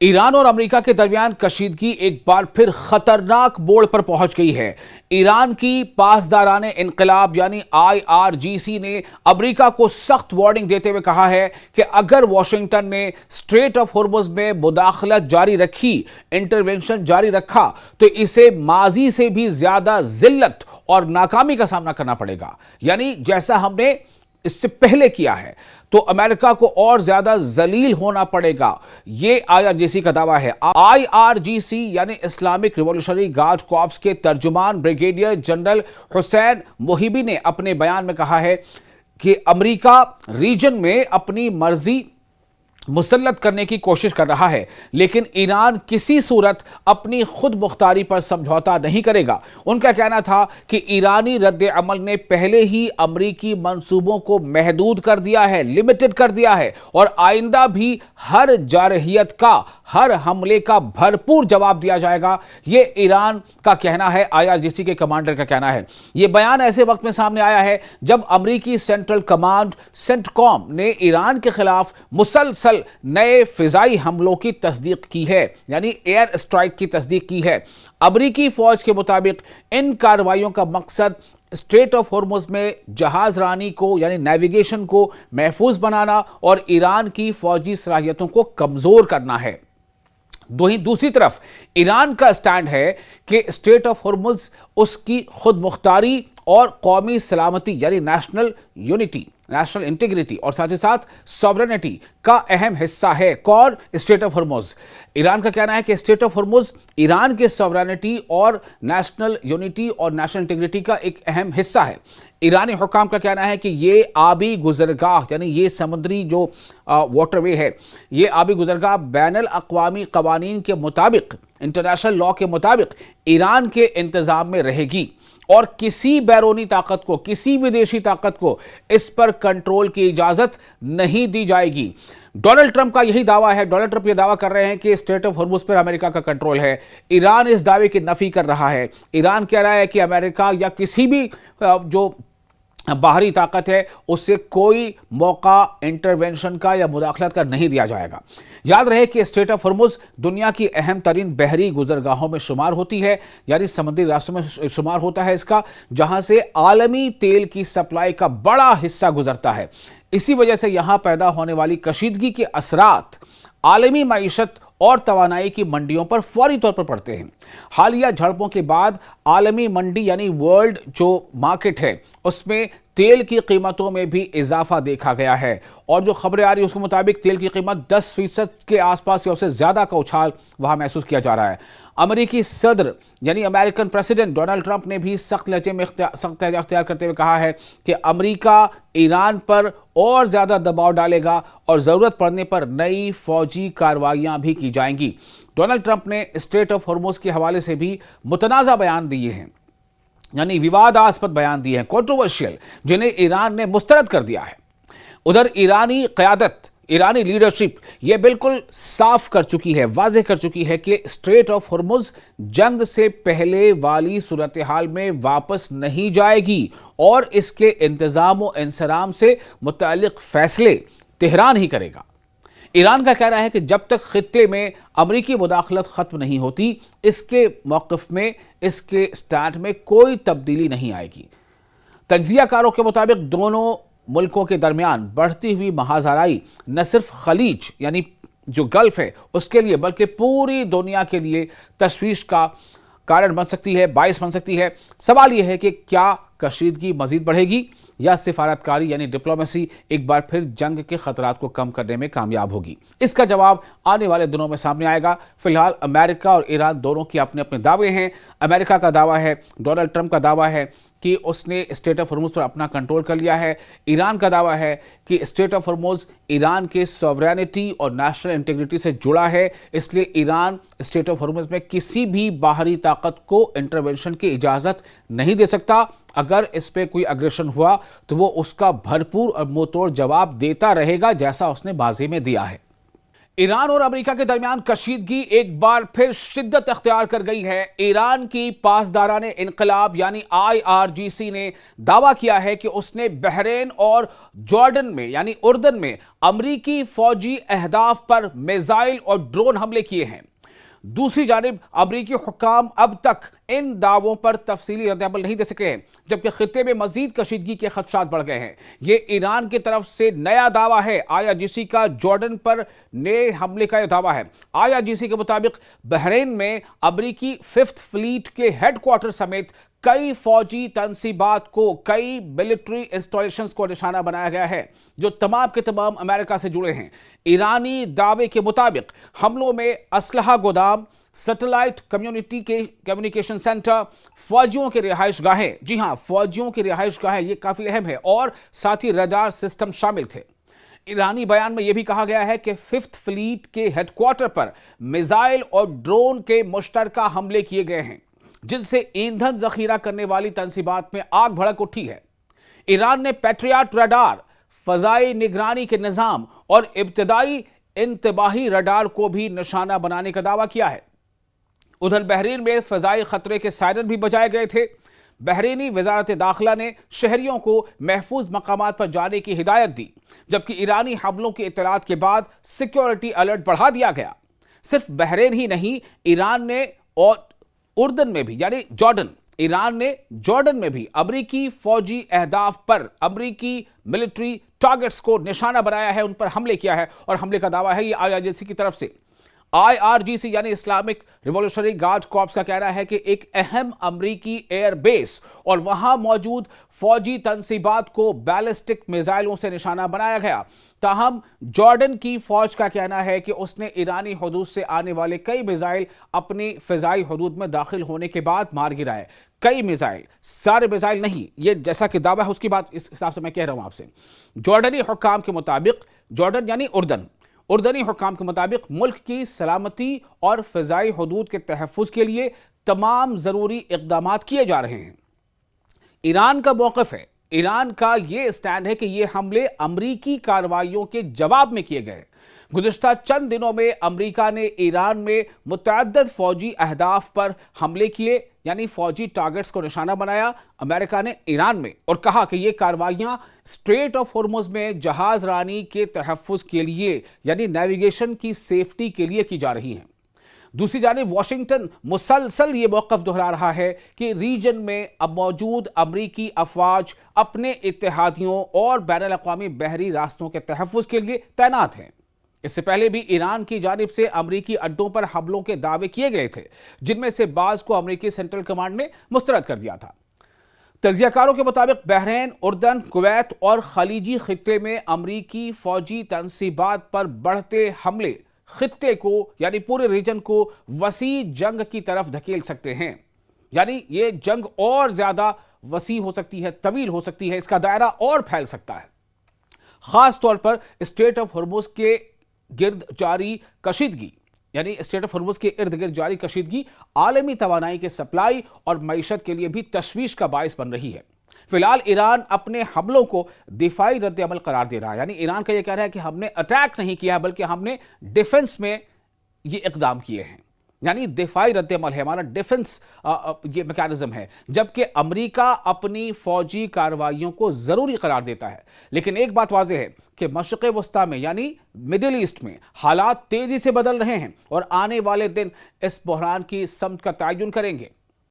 ایران اور امریکہ کے درمیان کشیدگی ایک بار پھر خطرناک موڑ پر پہنچ گئی ہے۔ ایران کی پاسداران انقلاب یعنی IRGC نے امریکہ کو سخت وارننگ دیتے ہوئے کہا ہے کہ اگر واشنگٹن نے اسٹریٹ آف ہرمز میں مداخلت جاری رکھی، انٹرونشن جاری رکھا، تو اسے ماضی سے بھی زیادہ ذلت اور ناکامی کا سامنا کرنا پڑے گا، یعنی جیسا ہم نے اس سے پہلے کیا ہے، تو امریکہ کو اور زیادہ ذلیل ہونا پڑے گا۔ یہ IRGC کا دعویٰ ہے۔ IRGC یعنی اسلامک ریولیوشنری گارڈ کارپس کے ترجمان بریگیڈیئر جنرل حسین محیبی نے اپنے بیان میں کہا ہے کہ امریکہ ریجن میں اپنی مرضی مسلط کرنے کی کوشش کر رہا ہے، لیکن ایران کسی صورت اپنی خود مختاری پر سمجھوتا نہیں کرے گا۔ ان کا کہنا تھا کہ ایرانی رد عمل نے پہلے ہی امریکی منصوبوں کو محدود کر دیا ہے، لمیٹڈ کر دیا ہے، اور آئندہ بھی ہر جارحیت کا، ہر حملے کا بھرپور جواب دیا جائے گا۔ یہ ایران کا کہنا ہے، IRGC کے کمانڈر کا کہنا ہے۔ یہ بیان ایسے وقت میں سامنے آیا ہے جب امریکی سینٹرل کمانڈ سینٹکوم نے ایران کے خلاف مسلسل نئے فضائی حملوں کی تصدیق کی ہے، یعنی ایئر اسٹرائک کی تصدیق کی ہے۔ امریکی فوج کے مطابق ان کارروائیوں کا مقصد اسٹریٹ آف ہرمز میں جہاز رانی کو یعنی نیویگیشن کو محفوظ بنانا اور ایران کی فوجی صلاحیتوں کو کمزور کرنا ہے۔ دوسری طرف ایران کا سٹینڈ ہے کہ اسٹریٹ آف ہرمز اس کی خود مختاری اور قومی سلامتی یعنی نیشنل یونٹی، نیشنل انٹیگریٹی اور ساتھ ہی ساتھ سوورنٹی کا اہم حصہ ہے۔ کون؟ Street of Hormuz. ایران کا کہنا ہے کہ اسٹریٹ آف ہرمز ایران کے سوورنٹی اور نیشنل یونٹی اور نیشنل انٹیگریٹی کا ایک اہم حصہ ہے۔ ایرانی حکام کا کہنا ہے کہ یہ آبی گزرگاہ یعنی یہ سمندری جو واٹر وے ہے، یہ آبی گزرگاہ بین الاقوامی قوانین کے مطابق، انٹرنیشنل لاء کے مطابق ایران کے انتظام میں رہے گی، اور کسی بیرونی طاقت کو، کسی ودیشی طاقت کو اس پر کنٹرول کی اجازت نہیں دی جائے گی۔ ڈونلڈ ٹرمپ کا یہی دعویٰ ہے۔ ڈونلڈ ٹرمپ یہ دعویٰ کر رہے ہیں کہ اسٹریٹ آف ہرمز پر امریکہ کا کنٹرول ہے۔ ایران اس دعوے کی نفی کر رہا ہے۔ ایران کہہ رہا ہے کہ امریکہ یا کسی بھی جو باہری طاقت ہے اس سے کوئی موقع انٹرونشن کا یا مداخلت کا نہیں دیا جائے گا۔ یاد رہے کہ اسٹریٹ آف ہرمز دنیا کی اہم ترین بحری گزرگاہوں میں شمار ہوتی ہے، یعنی سمندری راستوں میں شمار ہوتا ہے اس کا، جہاں سے عالمی تیل کی سپلائی کا بڑا حصہ گزرتا ہے۔ اسی وجہ سے یہاں پیدا ہونے والی کشیدگی کے اثرات عالمی معیشت اور توانائی کی منڈیوں پر فوری طور پر پڑتے ہیں۔ حالیہ جھڑپوں کے بعد عالمی منڈی یعنی ورلڈ جو مارکیٹ ہے اس میں تیل کی قیمتوں میں بھی اضافہ دیکھا گیا ہے، اور جو خبریں آ رہی ہیں اس کے مطابق تیل کی قیمت 10% کے آس پاس یا اس سے زیادہ کا اچھال وہاں محسوس کیا جا رہا ہے۔ امریکی صدر یعنی امریکن پریزیڈنٹ ڈونلڈ ٹرمپ نے بھی سخت لہجے میں سخت لہجہ اختیار کرتے ہوئے کہا ہے کہ امریکہ ایران پر اور زیادہ دباؤ ڈالے گا اور ضرورت پڑنے پر نئی فوجی کارروائیاں بھی کی جائیں گی۔ ڈونلڈ ٹرمپ نے اسٹریٹ آف ہرمز کے حوالے سے بھی متنازع بیان دیے ہیں، یعنی وواداسپد بیان دیے ہیں، کنٹروورشل، جنہیں ایران نے مسترد کر دیا ہے۔ ادھر ایرانی قیادت، ایرانی لیڈرشپ یہ بالکل صاف کر چکی ہے، واضح کر چکی ہے کہ اسٹریٹ آف ہرمز جنگ سے پہلے والی صورتحال میں واپس نہیں جائے گی، اور اس کے انتظام و انصرام سے متعلق فیصلے تہران ہی کرے گا۔ ایران کا کہنا ہے کہ جب تک خطے میں امریکی مداخلت ختم نہیں ہوتی، اس کے موقف میں، اس کے سٹینڈ میں کوئی تبدیلی نہیں آئے گی۔ تجزیہ کاروں کے مطابق دونوں ملکوں کے درمیان بڑھتی ہوئی محاذرائی نہ صرف خلیج یعنی جو گلف ہے اس کے لیے بلکہ پوری دنیا کے لیے تشویش کا کارن بن سکتی ہے، باعث بن سکتی ہے۔ سوال یہ ہے کہ کیا کشیدگی مزید بڑھے گی یا سفارتکاری یعنی ڈپلومیسی ایک بار پھر جنگ کے خطرات کو کم کرنے میں کامیاب ہوگی؟ اس کا جواب آنے والے دنوں میں سامنے آئے گا۔ فی الحال امریکہ اور ایران دونوں کے اپنے اپنے دعوے ہیں۔ امریکہ کا دعویٰ ہے، ڈونلڈ ٹرمپ کا دعویٰ ہے کہ اس نے اسٹریٹ آف ہرمز پر اپنا کنٹرول کر لیا ہے۔ ایران کا دعویٰ ہے کہ اسٹریٹ آف ہرمز ایران کے سوورینٹی اور نیشنل انٹیگریٹی سے جڑا ہے، اس لیے ایران اسٹریٹ آف ہرمز میں کسی بھی باہری طاقت کو انٹرونشن کی اجازت نہیں دے سکتا۔ اگر اس پہ کوئی اگریشن ہوا تو وہ اس کا بھرپور اور منہ توڑ جواب دیتا رہے گا، جیسا اس نے ماضی میں دیا ہے۔ ایران اور امریکہ کے درمیان کشیدگی ایک بار پھر شدت اختیار کر گئی ہے۔ ایران کی پاسداران انقلاب یعنی IRGC نے دعویٰ کیا ہے کہ اس نے بحرین اور جارڈن میں یعنی اردن میں امریکی فوجی اہداف پر میزائل اور ڈرون حملے کیے ہیں۔ دوسری جانب امریکی حکام اب تک ان دعووں پر تفصیلی ردعمل نہیں دے سکے ہیں، جبکہ خطے میں مزید کشیدگی کے خدشات بڑھ گئے ہیں۔ یہ ایران کی طرف سے نیا دعویٰ ہے۔ IRGC کا جارڈن پر نئے حملے کا یہ دعویٰ ہے۔ IRGC کے مطابق بحرین میں امریکی 5th فلیٹ کے ہیڈ کوارٹر سمیت کئی فوجی تنصیبات کو، کئی ملٹری انسٹالیشنز کو نشانہ بنایا گیا ہے جو تمام کے تمام امریکہ سے جڑے ہیں۔ ایرانی دعوے کے مطابق حملوں میں اسلحہ گودام، سیٹلائٹ کمیونیکیشن سینٹر، فوجیوں کے رہائش گاہیں، جی ہاں فوجیوں کی رہائش گاہیں، یہ کافی اہم ہے، اور ساتھ ہی ریڈار سسٹم شامل تھے۔ ایرانی بیان میں یہ بھی کہا گیا ہے کہ 5th فلیٹ کے ہیڈ کوارٹر پر میزائل اور ڈرون کے مشترکہ حملے کیے گئے ہیں، جن سے ایندھن ذخیرہ کرنے والی تنصیبات میں آگ بھڑک اٹھی ہے۔ ایران نے پیٹریاٹ ریڈار، فضائی نگرانی کے نظام اور ابتدائی انتباہی ریڈار کو بھی نشانہ بنانے کا دعویٰ کیا ہے۔ ادھر بحرین میں فضائی خطرے کے سائرن بھی بجائے گئے تھے۔ بحرینی وزارت داخلہ نے شہریوں کو محفوظ مقامات پر جانے کی ہدایت دی، جبکہ ایرانی حملوں کی اطلاعات کے بعد سیکیورٹی الرٹ بڑھا دیا گیا۔ صرف بحرین ہی نہیں، ایران نے اور اردن میں بھی یعنی ایران نے جارڈن میں بھی امریکی فوجی اہداف پر، امریکی ملٹری ٹارگٹس کو نشانہ بنایا ہے، ان پر حملے کیا ہے، اور حملے کا دعویٰ ہے یہ IRGC کی طرف سے۔ IRGC یعنی اسلامک ریولیوشنری گارڈ کارپس کا کہنا ہے کہ ایک اہم امریکی ایئر بیس اور وہاں موجود فوجی تنصیبات کو بیلسٹک میزائلوں سے نشانہ بنایا گیا۔ تاہم جارڈن کی فوج کا کہنا ہے کہ اس نے ایرانی حدود سے آنے والے کئی میزائل اپنی فضائی حدود میں داخل ہونے کے بعد مار گرائے۔ کئی میزائل، سارے میزائل نہیں، یہ جیسا کہ دعویٰ ہے اس کی بات اس حساب سے میں کہہ رہا ہوں آپ سے۔ جارڈنی حکام کے مطابق، جارڈن یعنی اردنی حکام کے مطابق ملک کی سلامتی اور فضائی حدود کے تحفظ کے لیے تمام ضروری اقدامات کیے جا رہے ہیں۔ ایران کا موقف ہے، ایران کا یہ اسٹینڈ ہے کہ یہ حملے امریکی کارروائیوں کے جواب میں کیے گئے۔ گزشتہ چند دنوں میں امریکہ نے ایران میں متعدد فوجی اہداف پر حملے کیے، یعنی فوجی ٹارگٹس کو نشانہ بنایا امریکہ نے ایران میں، اور کہا کہ یہ کارروائیاں اسٹریٹ آف ہرمز میں جہاز رانی کے تحفظ کے لیے یعنی نیویگیشن کی سیفٹی کے لیے کی جا رہی ہیں۔ دوسری جانب واشنگٹن مسلسل یہ موقف دہرا رہا ہے کہ ریجن میں اب موجود امریکی افواج اپنے اتحادیوں اور بین الاقوامی بحری راستوں کے تحفظ کے لیے تعینات ہیں۔ اس سے پہلے بھی ایران کی جانب سے امریکی اڈوں پر حملوں کے دعوے کیے گئے تھے، جن میں سے بعض کو امریکی سینٹرل کمانڈ نے مسترد کر دیا تھا۔ تجزیہ کاروں کے مطابق بحرین، اردن، کویت اور خلیجی خطے میں امریکی فوجی تنصیبات پر بڑھتے حملے خطے کو یعنی پورے ریجن کو وسیع جنگ کی طرف دھکیل سکتے ہیں، یعنی یہ جنگ اور زیادہ وسیع ہو سکتی ہے، طویل ہو سکتی ہے، اس کا دائرہ اور پھیل سکتا ہے۔ خاص طور پر اسٹریٹ آف ہرمز کے گرد جاری کشیدگی یعنی اسٹریٹ آف ہرمز کے ارد گرد جاری کشیدگی عالمی توانائی کے سپلائی اور معیشت کے لیے بھی تشویش کا باعث بن رہی ہے۔ فی الحال ایران اپنے حملوں کو دفاعی رد عمل قرار دے رہا ہے، یعنی ایران کا یہ کہہ رہا ہے کہ ہم نے اٹیک نہیں کیا بلکہ ہم نے ڈیفنس میں یہ اقدام کیے ہیں، یعنی دفاعی رد عمل ہے، ہمارا ڈیفنس یہ میکانزم ہے، جبکہ امریکہ اپنی فوجی کارروائیوں کو ضروری قرار دیتا ہے۔ لیکن ایک بات واضح ہے کہ مشرق وسطیٰ میں یعنی مڈل ایسٹ میں حالات تیزی سے بدل رہے ہیں اور آنے والے دن اس بحران کی سمت کا تعین کریں گے۔